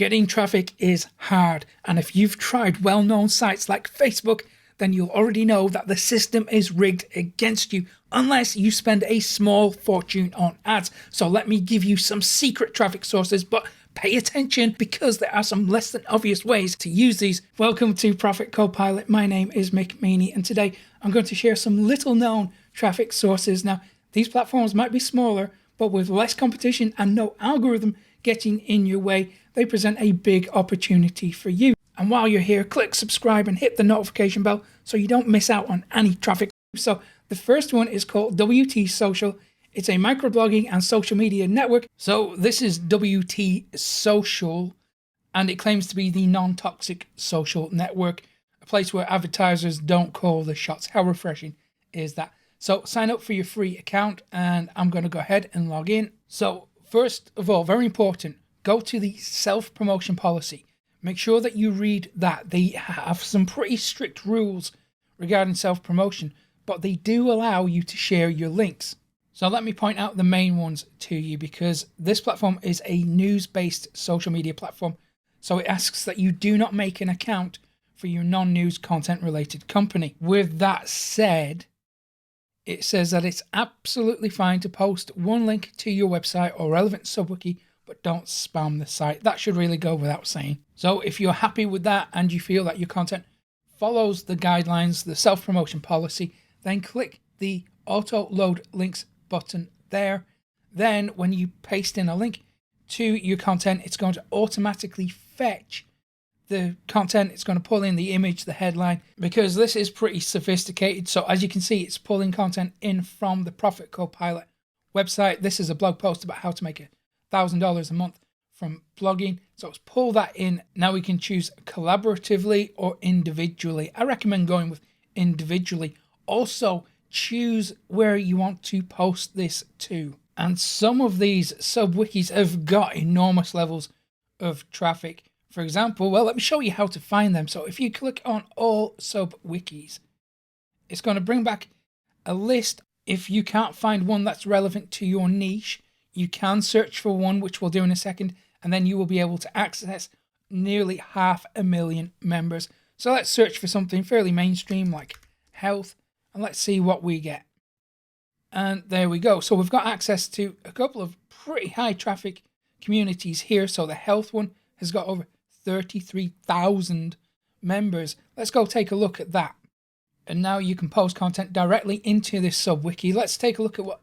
Getting traffic is hard, and if you've tried well-known sites like Facebook, then you'll already know that the system is rigged against you unless you spend a small fortune on ads. So let me give you some secret traffic sources, but pay attention because there are some less than obvious ways to use these. Welcome to Profit Copilot. My name is Mick Meaney, and today I'm going to share some little known traffic sources. Now, these platforms might be smaller, but with less competition and no algorithm getting in your way, they present a big opportunity for you. And while you're here, click subscribe and hit the notification bell so you don't miss out on any traffic. So the first one is called WT Social. It's a microblogging and social media network. So this is WT Social, and it claims to be the non-toxic social network, a place where advertisers don't call the shots. How refreshing is that? So sign up for your free account, and I'm going to go ahead and log in. So first of all, very important, go to the self-promotion policy. Make sure that you read that. They have some pretty strict rules regarding self-promotion, but they do allow you to share your links. So let me point out the main ones to you, because this platform is a news-based social media platform. So it asks that you do not make an account for your non-news content related company. With that said, it says that it's absolutely fine to post one link to your website or relevant subwiki, but don't spam the site. That should really go without saying. So if you're happy with that and you feel that your content follows the guidelines, the self-promotion policy, then click the auto load links button there. Then when you paste in a link to your content, it's going to automatically fetch the content. It's going to pull in the image, the headline, because this is pretty sophisticated. So as you can see, it's pulling content in from the Profit Copilot website. This is a blog post about how to make $1,000 a month from blogging. So let's pull that in. Now we can choose collaboratively or individually. I recommend going with individually. Also choose where you want to post this to. And some of these sub-wikis have got enormous levels of traffic. For example, well, let me show you how to find them. So if you click on all sub-wikis, it's going to bring back a list. If you can't find one that's relevant to your niche, you can search for one, which we'll do in a second, and then you will be able to access nearly 500,000 members. So let's search for something fairly mainstream like health, and let's see what we get. And there we go. So we've got access to a couple of pretty high traffic communities here. So the health one has got over 33,000 members. Let's go take a look at that. And now you can post content directly into this sub-wiki. Let's take a look at what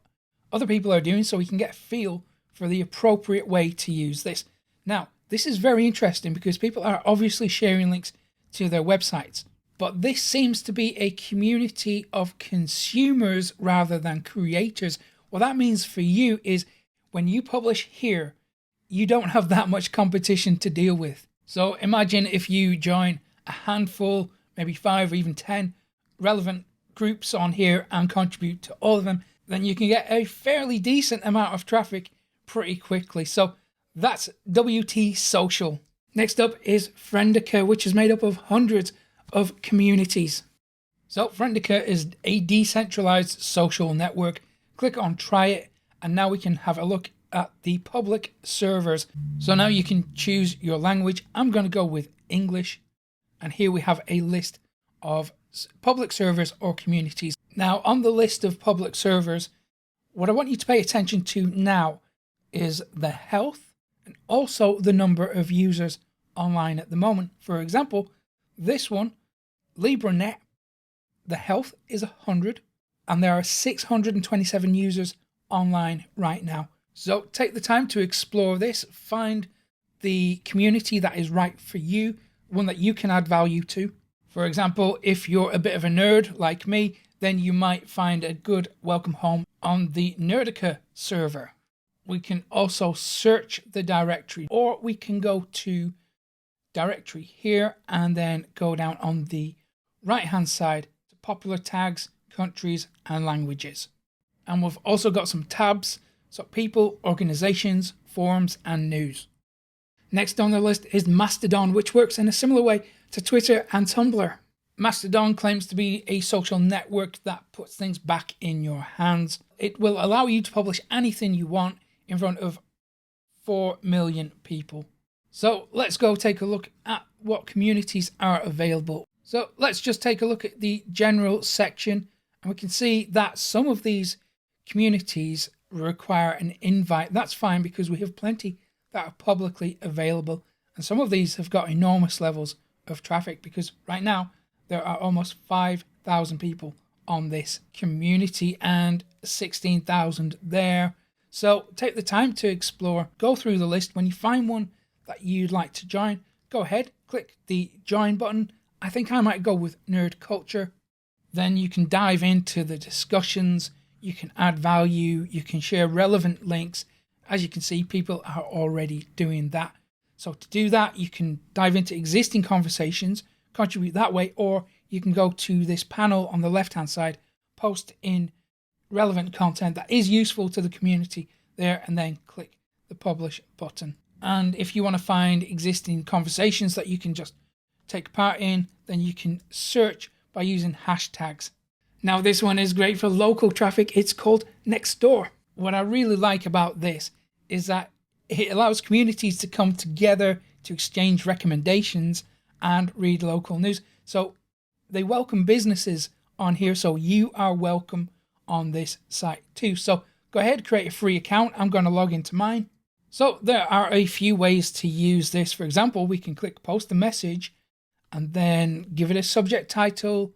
other people are doing so we can get a feel for the appropriate way to use this. Now, this is very interesting because people are obviously sharing links to their websites, but this seems to be a community of consumers rather than creators. What that means for you is when you publish here, you don't have that much competition to deal with. So imagine if you join a handful, maybe 5 or even 10 relevant groups on here and contribute to all of them, then you can get a fairly decent amount of traffic pretty quickly. So that's WT Social. Next up is Forensica, which is made up of hundreds of communities. So Forensica is a decentralized social network. Click on try it, and now we can have a look at the public servers. So now you can choose your language. I'm going to go with English, and here we have a list of public servers or communities. Now on the list of public servers, what I want you to pay attention to now is the health and also the number of users online at the moment. For example, this one, LibraNet, the health is 100 and there are 627 users online right now. So take the time to explore this, find the community that is right for you, one that you can add value to. For example, if you're a bit of a nerd like me, then you might find a good welcome home on the Nerdica server. We can also search the directory, or we can go to directory here and then go down on the right hand side to popular tags, countries and languages. And we've also got some tabs, so people, organizations, forums and news. Next on the list is Mastodon, which works in a similar way to Twitter and Tumblr. Mastodon claims to be a social network that puts things back in your hands. It will allow you to publish anything you want in front of 4 million people. So let's go take a look at what communities are available. So let's just take a look at the general section, and we can see that some of these communities require an invite. That's fine because we have plenty that are publicly available, and some of these have got enormous levels of traffic because right now there are almost 5,000 people on this community and 16,000 there. So take the time to explore, go through the list. When you find one that you'd like to join, go ahead, click the join button. I think I might go with nerd culture. Then you can dive into the discussions, you can add value, you can share relevant links. As you can see, people are already doing that. So to do that, you can dive into existing conversations, contribute that way, or you can go to this panel on the left-hand side, post in relevant content that is useful to the community there, and then click the publish button. And if you want to find existing conversations that you can just take part in, then you can search by using hashtags. Now this one is great for local traffic. It's called NextDoor. What I really like about this is that it allows communities to come together to exchange recommendations and read local news. So they welcome businesses on here, so you are welcome on this site too. So go ahead, create a free account. I'm going to log into mine. So there are a few ways to use this. For example, we can click post a message and then give it a subject title,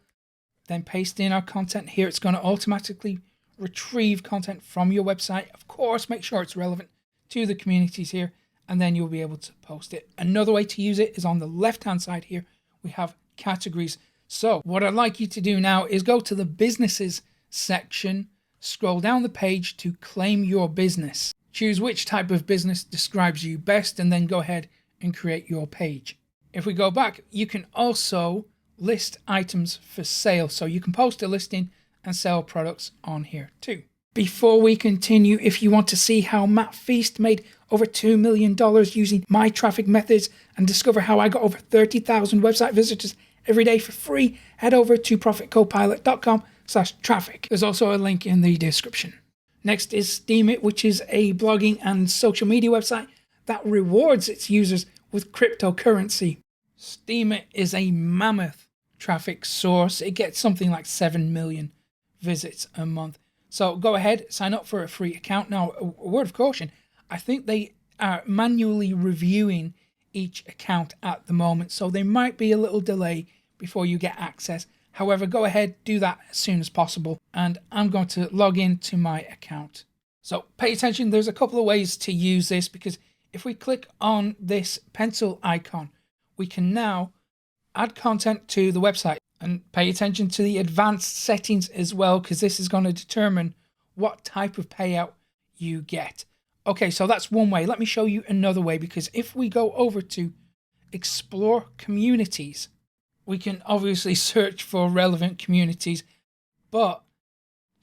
then paste in our content here. It's going to automatically retrieve content from your website. Of course, make sure it's relevant to the communities here, and then you'll be able to post it. Another way to use it is on the left-hand side here. We have categories. So what I'd like you to do now is go to the businesses section, scroll down the page to claim your business. Choose which type of business describes you best, and then go ahead and create your page. If we go back, you can also list items for sale. So you can post a listing and sell products on here too. Before we continue, if you want to see how Matt Feast made over $2 million using my traffic methods and discover how I got over 30,000 website visitors every day for free, head over to profitcopilot.com/traffic. There's also a link in the description. Next is Steemit, which is a blogging and social media website that rewards its users with cryptocurrency. Steemit is a mammoth traffic source. It gets something like 7 million visits a month. So go ahead, sign up for a free account. Now, a word of caution, I think they are manually reviewing each account at the moment, so there might be a little delay before you get access. However, go ahead, do that as soon as possible, and I'm going to log into my account. So pay attention, there's a couple of ways to use this, because if we click on this pencil icon, we can now add content to the website. And pay attention to the advanced settings as well, because this is going to determine what type of payout you get. Okay, so that's one way. Let me show you another way, because if we go over to explore communities, we can obviously search for relevant communities, but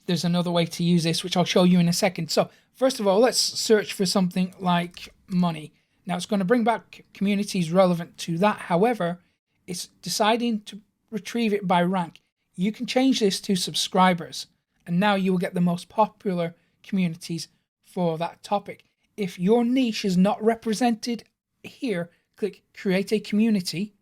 there's another way to use this, which I'll show you in a second. So first of all, let's search for something like money. Now it's going to bring back communities relevant to that. However, it's deciding to retrieve it by rank. You can change this to subscribers, and now you will get the most popular communities for that topic. If your niche is not represented here, click create a community.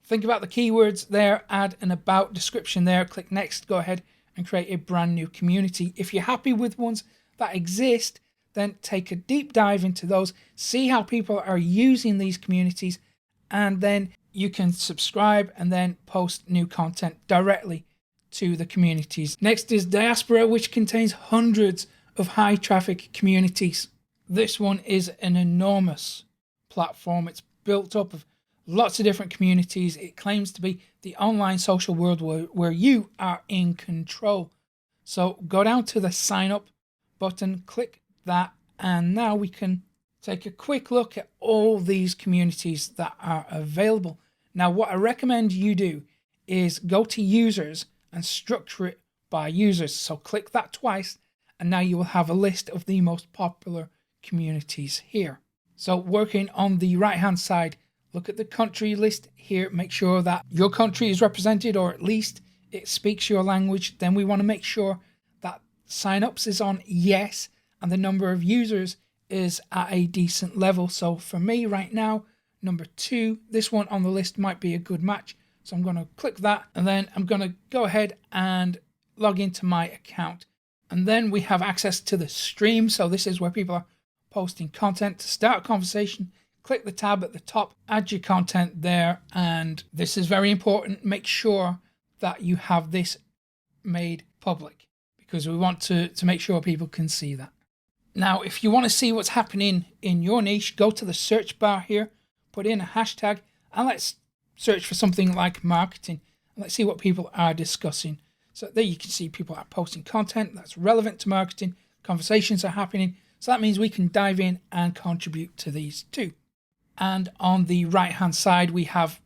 Think about the keywords there, add an about description there, click next, go ahead and create a brand new community. If you're happy with ones that exist, then take a deep dive into those, see how people are using these communities, and then you can subscribe and then post new content directly to the communities. Next is Diaspora, which contains hundreds of high traffic communities. This one is an enormous platform. It's built up of lots of different communities. It claims to be the online social world where you are in control. So go down to the sign up button, click that, and now we can take a quick look at all these communities that are available. Now, what I recommend you do is go to users and structure it by users. So click that twice, and now you will have a list of the most popular communities here. So working on the right-hand side, look at the country list here. Make sure that your country is represented, or at least it speaks your language. Then we want to make sure that sign-ups is on yes, and the number of users is at a decent level. So for me right now, number 2, this one on the list might be a good match. So I'm going to click that, and then I'm going to go ahead and log into my account. And then we have access to the stream. So this is where people are posting content. To start a conversation, click the tab at the top, add your content there. And this is very important. Make sure that you have this made public, because we want to make sure people can see that. Now, if you want to see what's happening in your niche, go to the search bar here, put in a hashtag, and let's search for something like marketing. And let's see what people are discussing. So there you can see people are posting content that's relevant to marketing. Conversations are happening. So that means we can dive in and contribute to these too. And on the right-hand side, we have,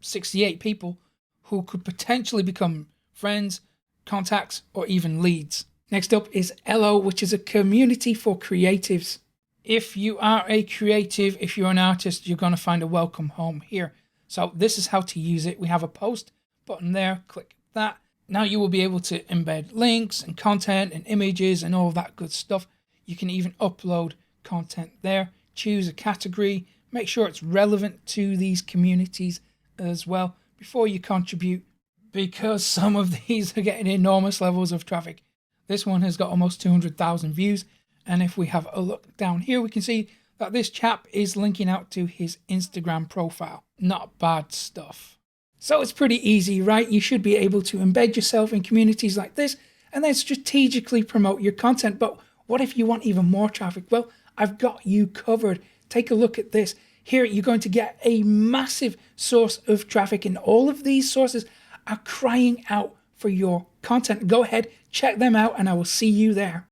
68 people who could potentially become friends, contacts, or even leads. Next up is Ello, which is a community for creatives. If you are a creative, if you're an artist, you're going to find a welcome home here. So this is how to use it. We have a post button there. Click that. Now you will be able to embed links and content and images and all of that good stuff. You can even upload content there. Choose a category. Make sure it's relevant to these communities as well before you contribute, because some of these are getting enormous levels of traffic. This one has got almost 200,000 views. And if we have a look down here, we can see that this chap is linking out to his Instagram profile. Not bad stuff. So it's pretty easy, right? You should be able to embed yourself in communities like this and then strategically promote your content. But what if you want even more traffic? Well, I've got you covered. Take a look at this. Here you're going to get a massive source of traffic, and all of these sources are crying out for your content. Go ahead, check them out, and I will see you there.